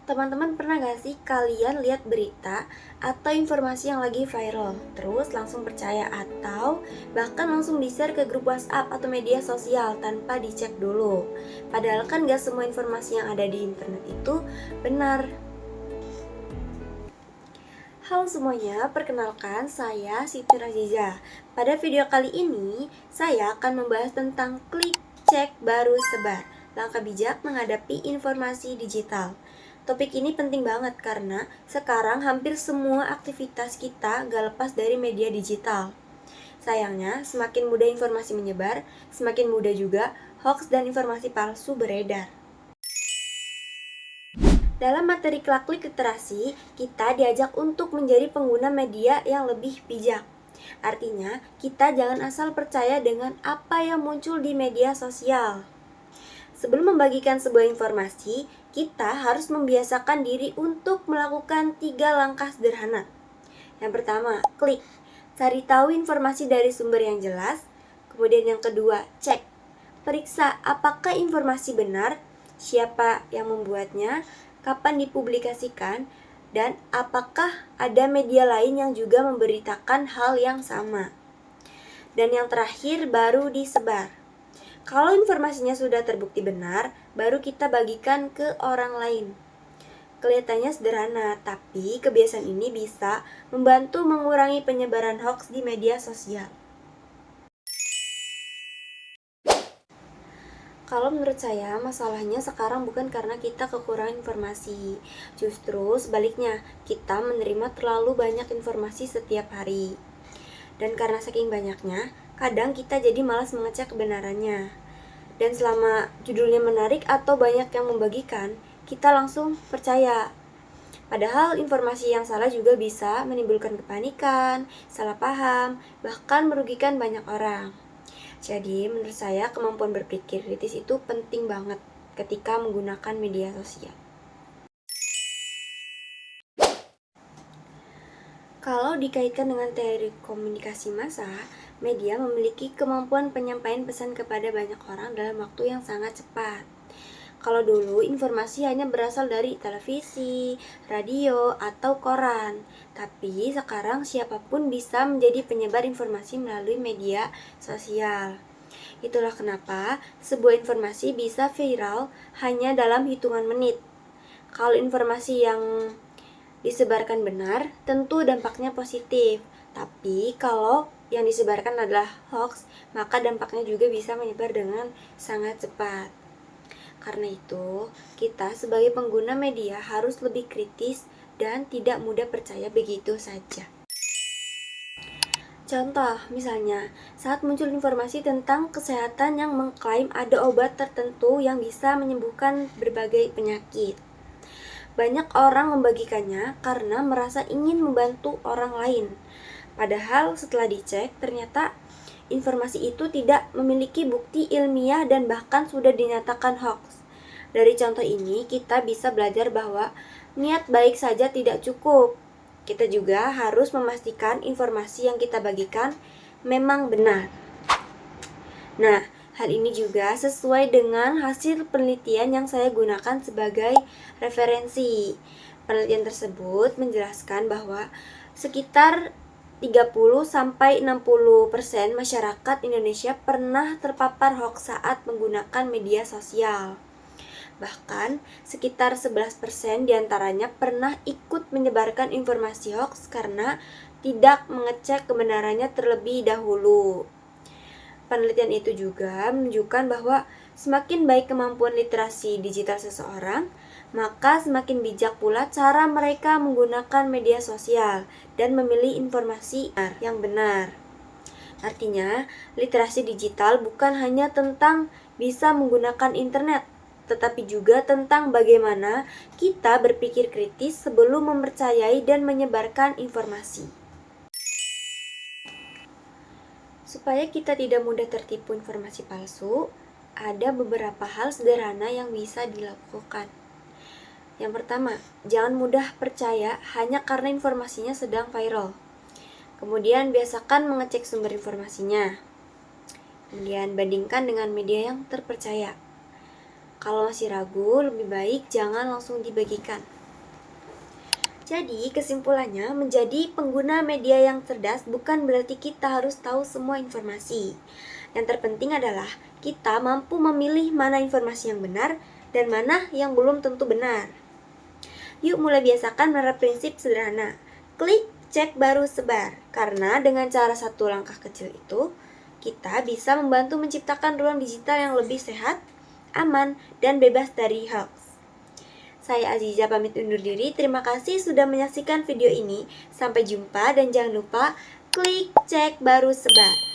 Teman-teman pernah gak sih kalian lihat berita atau informasi yang lagi viral, terus langsung percaya atau bahkan langsung di-share ke grup WhatsApp atau media sosial tanpa dicek dulu? Padahal kan gak semua informasi yang ada di internet itu benar. Halo semuanya, perkenalkan saya Siti Raziza. Pada video kali ini, saya akan membahas tentang klik, cek, baru sebar. Langkah bijak menghadapi informasi digital. Topik ini penting banget karena sekarang hampir semua aktivitas kita gak lepas dari media digital. Sayangnya, semakin mudah informasi menyebar, semakin mudah juga hoax dan informasi palsu beredar. Dalam materi Klik Literasi, kita diajak untuk menjadi pengguna media yang lebih bijak. Artinya, kita jangan asal percaya dengan apa yang muncul di media sosial. Sebelum membagikan sebuah informasi, kita harus membiasakan diri untuk melakukan 3 langkah sederhana. Yang pertama, klik. Cari tahu informasi dari sumber yang jelas. Kemudian yang kedua, cek. Periksa apakah informasi benar, siapa yang membuatnya, kapan dipublikasikan, dan apakah ada media lain yang juga memberitakan hal yang sama. Dan yang terakhir, baru disebar. Kalau informasinya sudah terbukti benar, baru kita bagikan ke orang lain. Kelihatannya sederhana, tapi kebiasaan ini bisa membantu mengurangi penyebaran hoax di media sosial. Kalau menurut saya, masalahnya sekarang bukan karena kita kekurangan informasi. Justru sebaliknya, kita menerima terlalu banyak informasi setiap hari. Dan karena saking banyaknya, kadang kita jadi malas mengecek kebenarannya. Dan selama judulnya menarik atau banyak yang membagikan, kita langsung percaya. Padahal informasi yang salah juga bisa menimbulkan kepanikan, salah paham, bahkan merugikan banyak orang. Jadi menurut saya kemampuan berpikir kritis itu penting banget ketika menggunakan media sosial. Kalau dikaitkan dengan teori komunikasi massa, media memiliki kemampuan penyampaian pesan kepada banyak orang dalam waktu yang sangat cepat. Kalau dulu informasi hanya berasal dari televisi, radio, atau koran. Tapi sekarang siapapun bisa menjadi penyebar informasi melalui media sosial. Itulah kenapa sebuah informasi bisa viral hanya dalam hitungan menit. Kalau informasi yang disebarkan benar, tentu dampaknya positif. Tapi kalau yang disebarkan adalah hoax, maka dampaknya juga bisa menyebar dengan sangat cepat. Karena itu, kita sebagai pengguna media harus lebih kritis dan tidak mudah percaya begitu saja. Contoh, misalnya, saat muncul informasi tentang kesehatan yang mengklaim ada obat tertentu yang bisa menyembuhkan berbagai penyakit. Banyak orang membagikannya karena merasa ingin membantu orang lain. Padahal setelah dicek, ternyata informasi itu tidak memiliki bukti ilmiah dan bahkan sudah dinyatakan hoax. Dari contoh ini, kita bisa belajar bahwa niat baik saja tidak cukup. Kita juga harus memastikan informasi yang kita bagikan memang benar. Nah, hal ini juga sesuai dengan hasil penelitian yang saya gunakan sebagai referensi. Penelitian tersebut menjelaskan bahwa sekitar 30-60% masyarakat Indonesia pernah terpapar hoax saat menggunakan media sosial. Bahkan, sekitar 11% diantaranya pernah ikut menyebarkan informasi hoax karena tidak mengecek kebenarannya terlebih dahulu. Penelitian itu juga menunjukkan bahwa semakin baik kemampuan literasi digital seseorang, maka semakin bijak pula cara mereka menggunakan media sosial dan memilih informasi yang benar. Artinya, literasi digital bukan hanya tentang bisa menggunakan internet, tetapi juga tentang bagaimana kita berpikir kritis sebelum mempercayai dan menyebarkan informasi. Supaya kita tidak mudah tertipu informasi palsu, ada beberapa hal sederhana yang bisa dilakukan. Yang pertama, jangan mudah percaya hanya karena informasinya sedang viral. Kemudian, biasakan mengecek sumber informasinya. Kemudian, bandingkan dengan media yang terpercaya. Kalau masih ragu, lebih baik jangan langsung dibagikan. Jadi, kesimpulannya, menjadi pengguna media yang cerdas bukan berarti kita harus tahu semua informasi. Yang terpenting adalah kita mampu memilih mana informasi yang benar dan mana yang belum tentu benar. Yuk mulai biasakan menerapkan prinsip sederhana. Klik, cek, baru sebar. Karena dengan cara satu langkah kecil itu, kita bisa membantu menciptakan ruang digital yang lebih sehat, aman, dan bebas dari hoax. Saya Aziza pamit undur diri. Terima kasih sudah menyaksikan video ini. Sampai jumpa dan jangan lupa klik, cek, baru sebar.